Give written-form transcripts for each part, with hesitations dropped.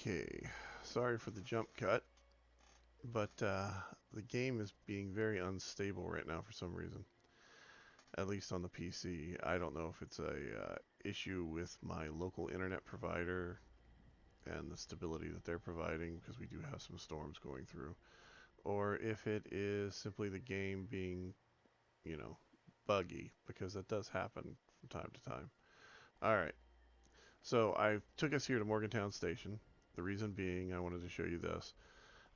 Okay, sorry for the jump cut, but the game is being very unstable right now for some reason. At least on the PC. I don't know if it's a issue with my local internet provider and the stability that they're providing, because we do have some storms going through, or if it is simply the game being, you know, buggy, because that does happen from time to time. Alright, so I took us here to Morgantown Station. The reason being, I wanted to show you this.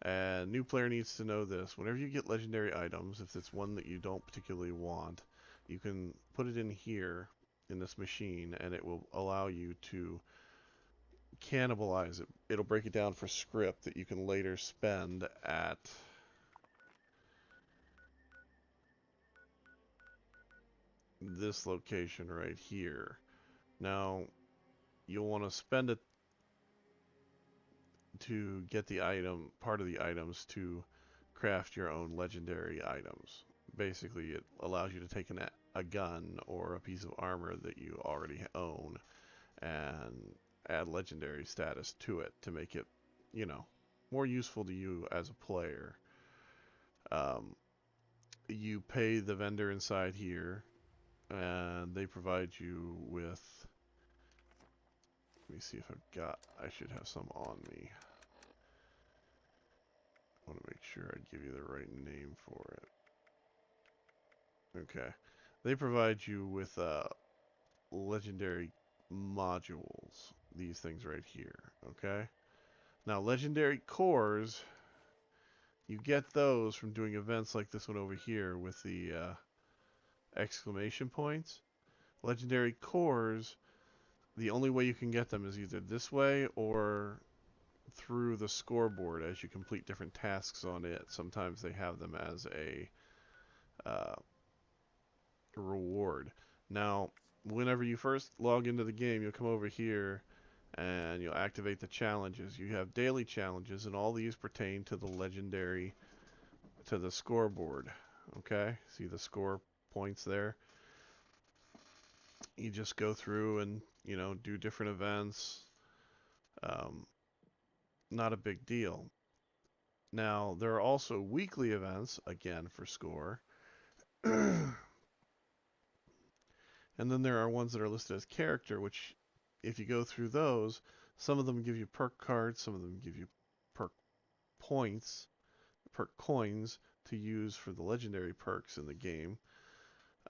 And new player needs to know this. Whenever you get legendary items, if it's one that you don't particularly want, you can put it in here in this machine and it will allow you to cannibalize it. It'll break it down for script that you can later spend at this location right here. Now, you'll want to spend it to get the item, part of the items to craft your own legendary items. Basically, it allows you to take a gun or a piece of armor that you already own and add legendary status to it to make it, you know, more useful to you as a player. Um, you pay the vendor inside here, and they provide you with. Let me see if I've got. I should have some on me. I want to make sure I give you the right name for it. Okay. They provide you with legendary modules. These things right here. Okay. Now, legendary cores, you get those from doing events like this one over here with the exclamation points. Legendary cores, the only way you can get them is either this way or through the scoreboard as you complete different tasks on it. Sometimes they have them as a uh, reward. Now, whenever you first log into the game, you'll come over here and you'll activate the challenges. You have daily challenges, and all these pertain to the legendary, to the scoreboard. Okay, see the score points there? You just go through and, do different events. Um, Not a big deal. Now, there are also weekly events, again, for score. And then there are ones that are listed as character, which, if you go through those, some of them give you perk cards, some of them give you perk points, perk coins to use for the legendary perks in the game,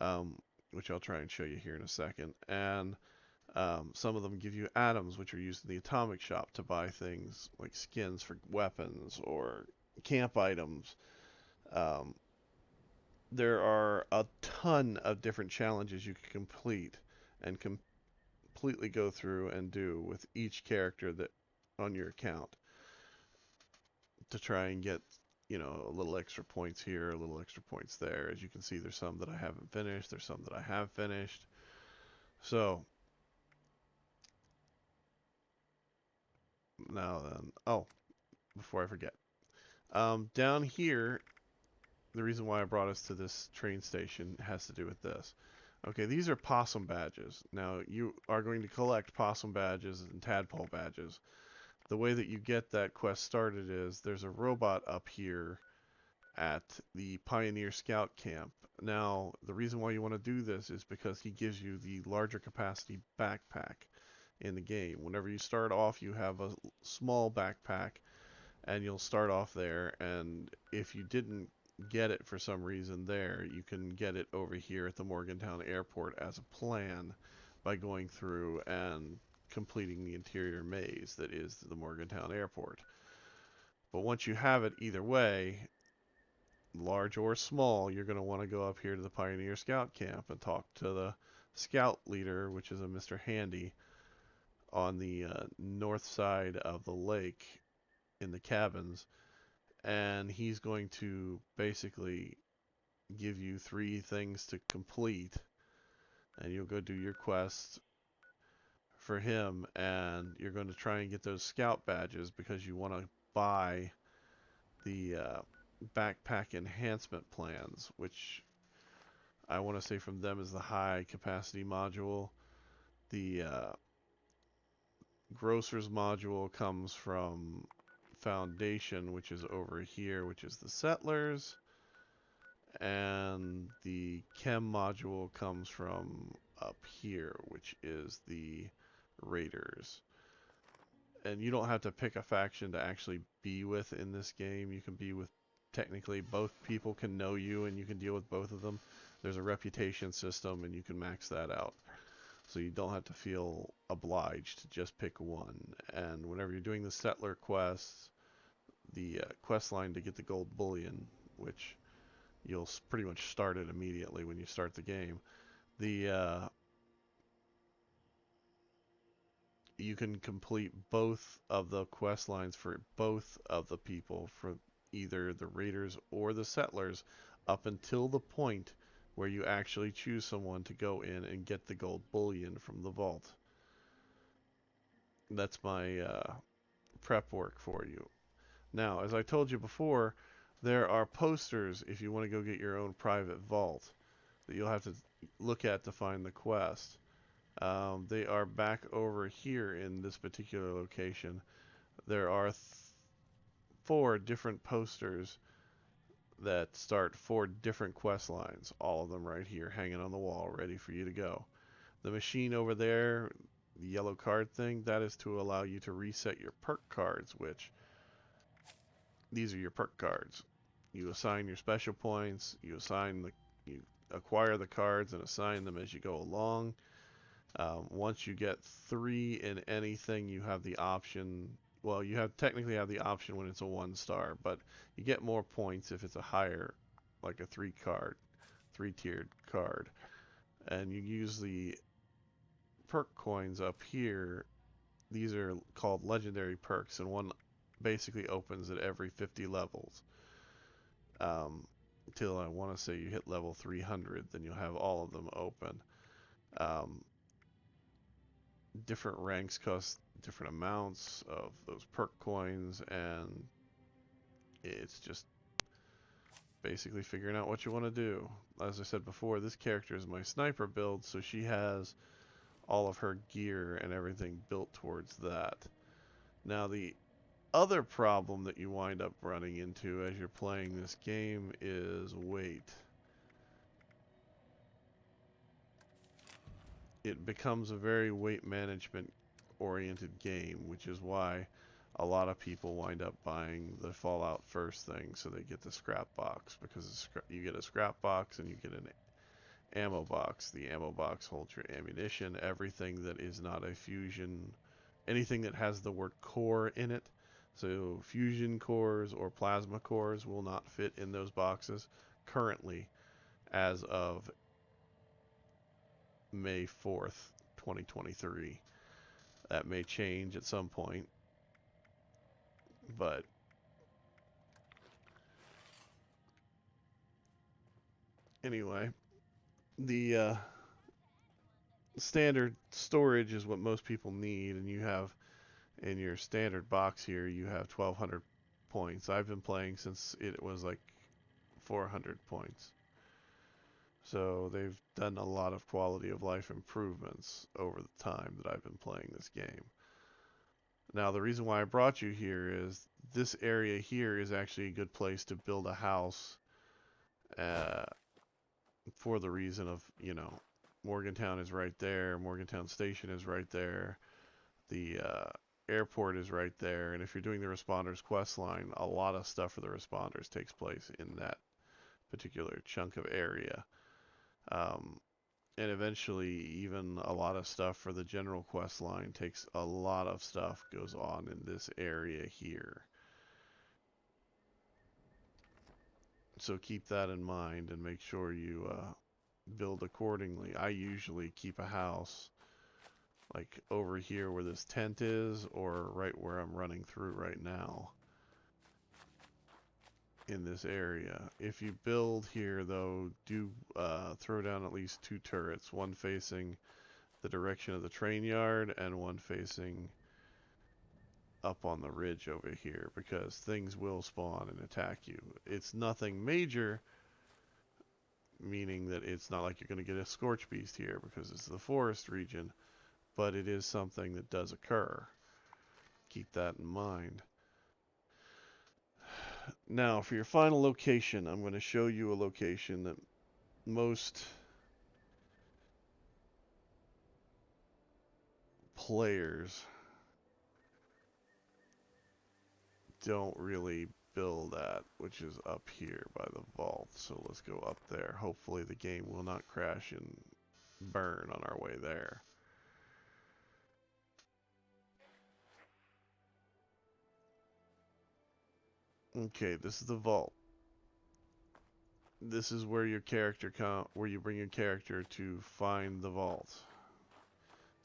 um, which I'll try and show you here in a second. And some of them give you atoms, which are used in the atomic shop to buy things like skins for weapons or camp items. Um, there are a ton of different challenges you can complete and completely go through and do with each character that on your account to try and get, a little extra points here, a little extra points there. As you can see, there's some that I haven't finished, there's some that I have finished. So, now then, oh, before I forget, down here, the reason why I brought us to this train station has to do with this. Okay, these are possum badges. Now, you are going to collect possum badges and tadpole badges. The way that you get that quest started is there's a robot up here at the Pioneer Scout Camp. Now, the reason why you want to do this is because he gives you the larger capacity backpack in the game. Whenever you start off, you have a small backpack, and you'll start off there, and if you didn't get it for some reason there, you can get it over here at the Morgantown Airport as a plan by going through and completing the interior maze that is the Morgantown Airport. But once you have it either way, large or small, you're going to want to go up here to the Pioneer Scout Camp and talk to the scout leader, which is a Mr. Handy, on the north side of the lake in the cabins. And he's going to basically give you 3 things to complete, and you'll go do your quest for him, and you're going to try and get those scout badges because you want to buy the backpack enhancement plans, which I want to say from them is the high capacity module, the Grocer's module comes from Foundation, which is over here, which is the Settlers. And the Chem module comes from up here, which is the Raiders. And you don't have to pick a faction to actually be with in this game. You can be with, technically, both people can know you and you can deal with both of them. There's a reputation system and you can max that out. So you don't have to feel obliged to just pick one. And whenever you're doing the settler quests, the quest line to get the gold bullion, which you'll pretty much start it immediately when you start the game. You can complete both of the quest lines for both of the people, for either the raiders or the settlers, up until the point where you actually choose someone to go in and get the gold bullion from the vault. That's my prep work for you. Now, as I told you before, there are posters if you want to go get your own private vault that you'll have to look at to find the quest. They are back over here in this particular location. There are 4 different posters that start 4 different quest lines, all of them right here hanging on the wall ready for you to go. The machine over there, the yellow card thing, that is to allow you to reset your perk cards, which these are your perk cards. You assign your special points, you acquire the cards and assign them as you go along. Once you get 3 in anything, you have the option. Well, you technically have the option when it's a 1-star, but you get more points if it's a higher, like a 3-tiered card. And you use the perk coins up here. These are called legendary perks, and one basically opens at every 50 levels. Till I want to say you hit level 300, then you'll have all of them open. Different ranks cost different amounts of those perk coins, and it's just basically figuring out what you want to do. As I said before, this character is my sniper build, so she has all of her gear and everything built towards that. Now, the other problem that you wind up running into as you're playing this game is weight. It becomes a very weight management oriented game, which is why a lot of people wind up buying the Fallout First thing, so they get the scrap box, because you get a scrap box and you get an ammo box. The ammo box holds your ammunition, everything that is not a fusion, anything that has the word core in it. So fusion cores or plasma cores will not fit in those boxes currently as of May 4th, 2023. That may change at some point, but anyway, the standard storage is what most people need, and you have in your standard box here, you have 1200 points. I've been playing since it was like 400 points. So they've done a lot of quality of life improvements over the time that I've been playing this game. Now, the reason why I brought you here is this area here is actually a good place to build a house uh, for the reason of, Morgantown is right there, Morgantown Station is right there, the airport is right there, and if you're doing the Responders quest line, a lot of stuff for the Responders takes place in that particular chunk of area. And eventually, even a lot of stuff for the general quest line takes a lot of stuff goes on in this area here. So keep that in mind and make sure you build accordingly. I usually keep a house like over here where this tent is, or right where I'm running through right now in this area. If you build here, though, do throw down at least 2 turrets, one facing the direction of the train yard and one facing up on the ridge over here, because things will spawn and attack you. It's nothing major, meaning that it's not like you're going to get a scorch beast here because it's the forest region, but it is something that does occur. keep that in mind. Now, for your final location, I'm going to show you a location that most players don't really build at, which is up here by the vault. So let's go up there. Hopefully the game will not crash and burn on our way there. Okay, this is the vault. This is where your character where you bring your character to find the vault.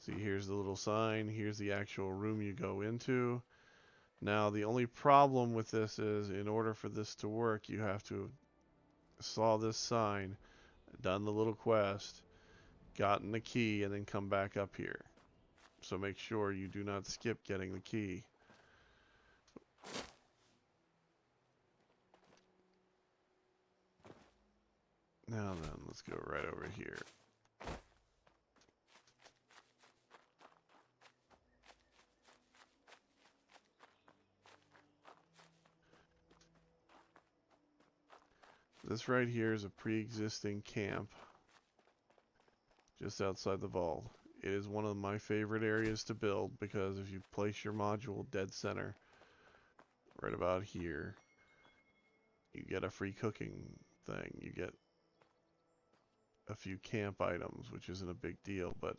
See, here's the little sign. Here's the actual room you go into. Now, the only problem with this is, in order for this to work, you have to have saw this sign, done the little quest, gotten the key, and then come back up here. So make sure you do not skip getting the key. Now then, let's go right over here. This right here is a pre-existing camp just outside the vault. It is one of my favorite areas to build because if you place your module dead center, right about here, you get a free cooking thing. You get a few camp items, which isn't a big deal, but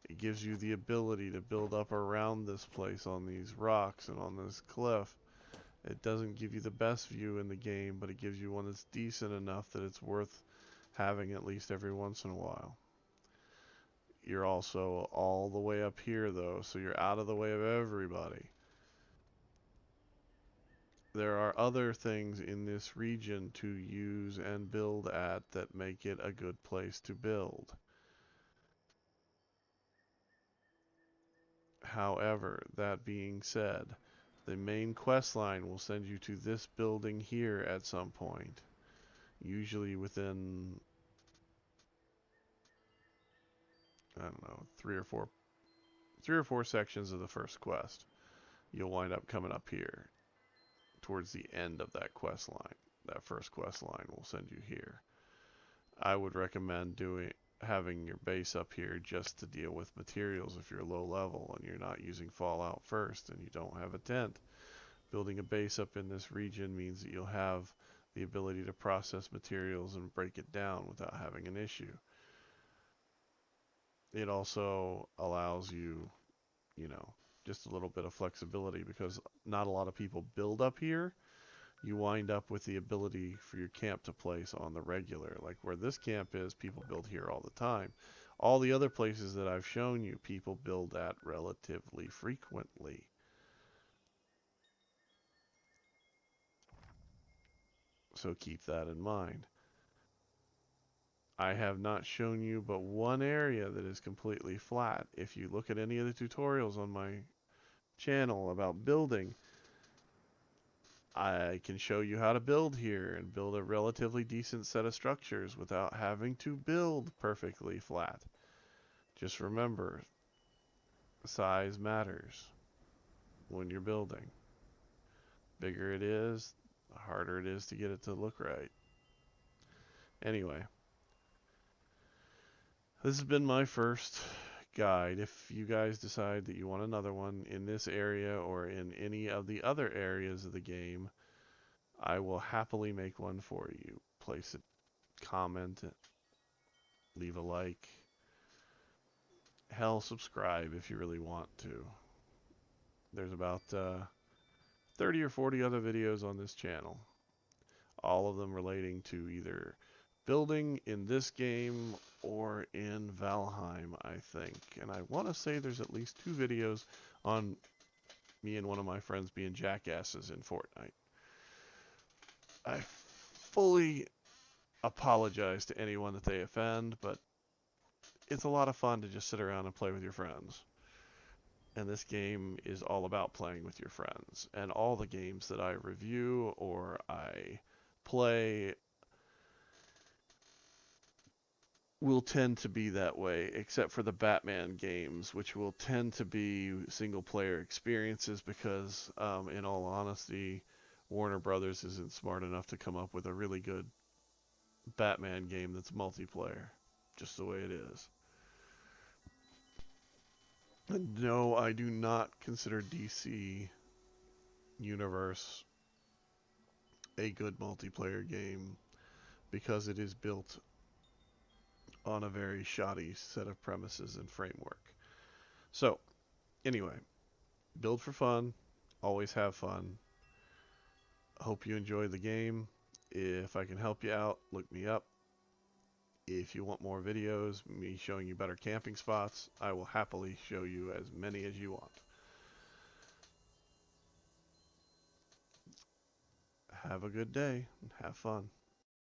it gives you the ability to build up around this place on these rocks and on this cliff. It doesn't give you the best view in the game, but it gives you one that's decent enough that it's worth having at least every once in a while. You're also all the way up here though, so you're out of the way of everybody. There are other things in this region to use and build at that make it a good place to build. However, that being said, the main quest line will send you to this building here at some point. Usually within, I don't know, three or four sections of the first quest. You'll wind up coming up here towards the end of that quest line. That first quest line will send you here. I would recommend having your base up here just to deal with materials if you're low level and you're not using Fallout first and you don't have a tent. Building a base up in this region means that you'll have the ability to process materials and break it down without having an issue. It also allows you, just a little bit of flexibility because not a lot of people build up here. You wind up with the ability for your camp to place on the regular. Like where this camp is, people build here all the time. All the other places that I've shown you, people build at relatively frequently. So keep that in mind. I have not shown you but one area that is completely flat. If you look at any of the tutorials on my channel about building, I can show you how to build here and build a relatively decent set of structures without having to build perfectly flat. Just remember, size matters when you're building. Bigger it is, the harder it is to get it to look right. Anyway, this has been my first guide. If you guys decide that you want another one in this area or in any of the other areas of the game, I will happily make one for you. Place it, comment, leave a like. Hell, subscribe if you really want to. There's about 30 or 40 other videos on this channel. All of them relating to either building in this game or in Valheim, I think. And I want to say there's at least 2 videos on me and one of my friends being jackasses in Fortnite. I fully apologize to anyone that they offend, but it's a lot of fun to just sit around and play with your friends. And this game is all about playing with your friends. And all the games that I review or I play will tend to be that way, except for the Batman games, which will tend to be single player experiences because, in all honesty, Warner Brothers isn't smart enough to come up with a really good Batman game that's multiplayer. Just the way it is. And no, I do not consider DC Universe a good multiplayer game because it is built on a very shoddy set of premises and framework. So, anyway, build for fun, always have fun. Hope you enjoy the game. If I can help you out, look me up. If you want more videos, me showing you better camping spots, I will happily show you as many as you want. Have a good day and have fun.